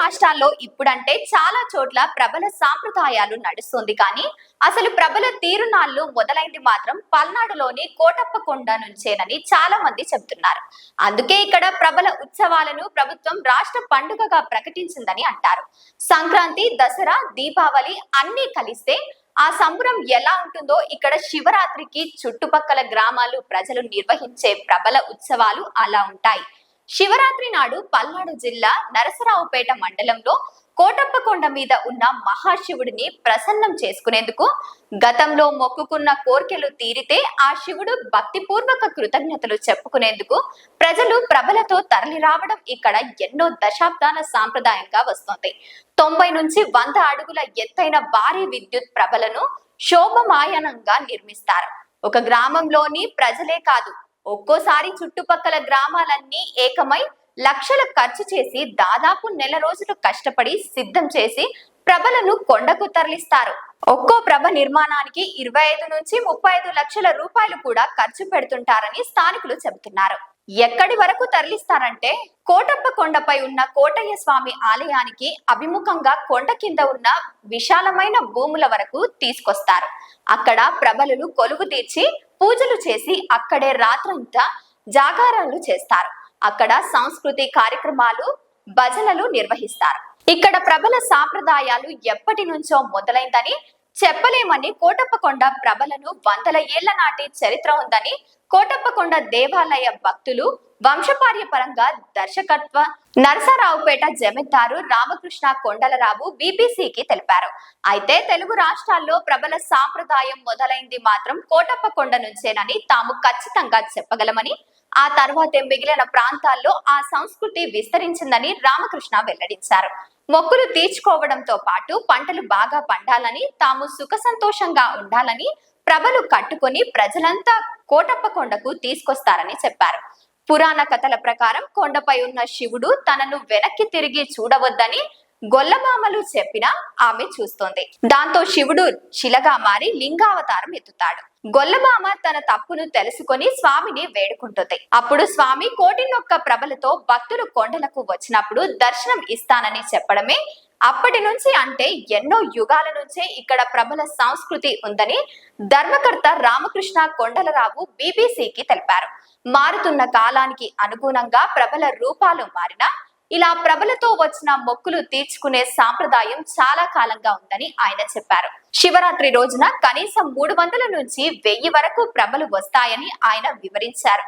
రాష్ట్రాల్లో ఇప్పుడంటే చాలా చోట్ల ప్రబల సాంప్రదాయాలు నడుస్తుంది కానీ అసలు ప్రబల తీరునాళ్లు మొదలైంది మాత్రం పల్నాడులోని కోటప్పకొండ నుంచేనని చాలా మంది చెబుతున్నారు. అందుకే ఇక్కడ ప్రబల ఉత్సవాలను ప్రభుత్వం రాష్ట్ర పండుగగా ప్రకటించిందని అంటారు. సంక్రాంతి, దసరా, దీపావళి అన్ని కలిస్తే ఆ సంబరం ఎలా ఉంటుందో ఇక్కడ శివరాత్రికి చుట్టుపక్కల గ్రామాలు ప్రజలు నిర్వహించే ప్రబల ఉత్సవాలు అలా ఉంటాయి. శివరాత్రి నాడు పల్నాడు జిల్లా నరసరావుపేట మండలంలో కోటప్పకొండ మీద ఉన్న మహాశివుడిని ప్రసన్నం చేసుకునేందుకు గతంలో మొక్కుకున్న కోర్కెలు తీరితే ఆ శివుడు భక్తిపూర్వక కృతజ్ఞతలు చెప్పుకునేందుకు ప్రజలు ప్రభలతో తరలి రావడం ఇక్కడ ఎన్నో దశాబ్దాల సాంప్రదాయంగా వస్తోంది. 90 నుంచి 100 అడుగుల ఎత్తైన భారీ విద్యుత్ ప్రభలను శోభమాయనంగా నిర్మిస్తారు. ఒక గ్రామంలోని ప్రజలే కాదు, ఒక్కోసారి చుట్టుపక్కల గ్రామాలన్నీ ఏకమై లక్షల ఖర్చు చేసి దాదాపు నెల రోజులు కష్టపడి సిద్ధం చేసి ప్రభలను కొండకు తరలిస్తారు. ఒక్కో ప్రభ నిర్మాణానికి 25 నుంచి 35 లక్షల రూపాయలు కూడా ఖర్చు పెడుతుంటారని స్థానికులు చెబుతున్నారు. ఎక్కడి వరకు తరలిస్తారంటే కోటప్పకొండపై ఉన్న కోటయ్య స్వామి ఆలయానికి అభిముఖంగా కొండ కింద ఉన్న విశాలమైన భూముల వరకు తీసుకొస్తారు. అక్కడ ప్రభలు కొలువు తీర్చి పూజలు చేసి అక్కడే రాత్రంతా జాగారాలు చేస్తారు. అక్కడ సంస్కృతి కార్యక్రమాలు, భజనలు నిర్వహిస్తారు. ఇక్కడ ప్రబల సాంప్రదాయాలు ఎప్పటి నుంచో మొదలైందని చెప్పలేమని, కోటప్పకొండ ప్రభలను 100 ఏళ్ల నాటి చరిత్ర ఉందని కోటప్పకొండ దేవాలయ భక్తులు వంశపార్యపరంగా దర్శకత్వ నరసరావుపేట జమీందారు రామకృష్ణ కొండలరావు బీబీసీకి తెలిపారు. అయితే తెలుగు రాష్ట్రాల్లో ప్రబల సాంప్రదాయం మొదలైంది మాత్రం కోటప్పకొండ నుంచేనని తాము ఖచ్చితంగా చెప్పగలమని, ఆ తర్వాతే మిగిలిన ప్రాంతాల్లో ఆ సంస్కృతి విస్తరించిందని రామకృష్ణ వెల్లడించారు. మొక్కులు తీర్చుకోవడంతో పాటు పంటలు బాగా పండాలని, తాము సుఖ సంతోషంగా ఉండాలని ప్రభలు కట్టుకొని ప్రజలంతా కోటప్పకొండకు తీసుకొస్తారని చెప్పారు. పురాణ కథల ప్రకారం కొండపై ఉన్న శివుడు తనను వెనక్కి తిరిగి చూడవద్దని గొల్లమామలు చెప్పినా ఆమె చూస్తోంది. దాంతో శివుడు శిలగా మారి లింగావతారం ఎత్తుతాడు. గొల్లమామ తన తప్పును తెలుసుకొని స్వామిని వేడుకుంటుంది. అప్పుడు స్వామి కోటినొక్క ప్రభలతో భక్తులు కొండలకు వచ్చినప్పుడు దర్శనం ఇస్తానని చెప్పడమే అప్పటి నుంచి, అంటే ఎన్నో యుగాల నుంచే ఇక్కడ ప్రబల సంస్కృతి ఉందని ధర్మకర్త రామకృష్ణ కొండలరావు బీబీసీకి తెలిపారు. మారుతున్న కాలానికి అనుగుణంగా ప్రబల రూపాలు మారినా ఇలా ప్రభలతో వచ్చిన మొక్కులు తీర్చుకునే సాంప్రదాయం చాలా కాలంగా ఉందని ఆయన చెప్పారు. శివరాత్రి రోజున కనీసం 300 నుంచి 1000 వరకు ప్రభలు వస్తాయని ఆయన వివరించారు.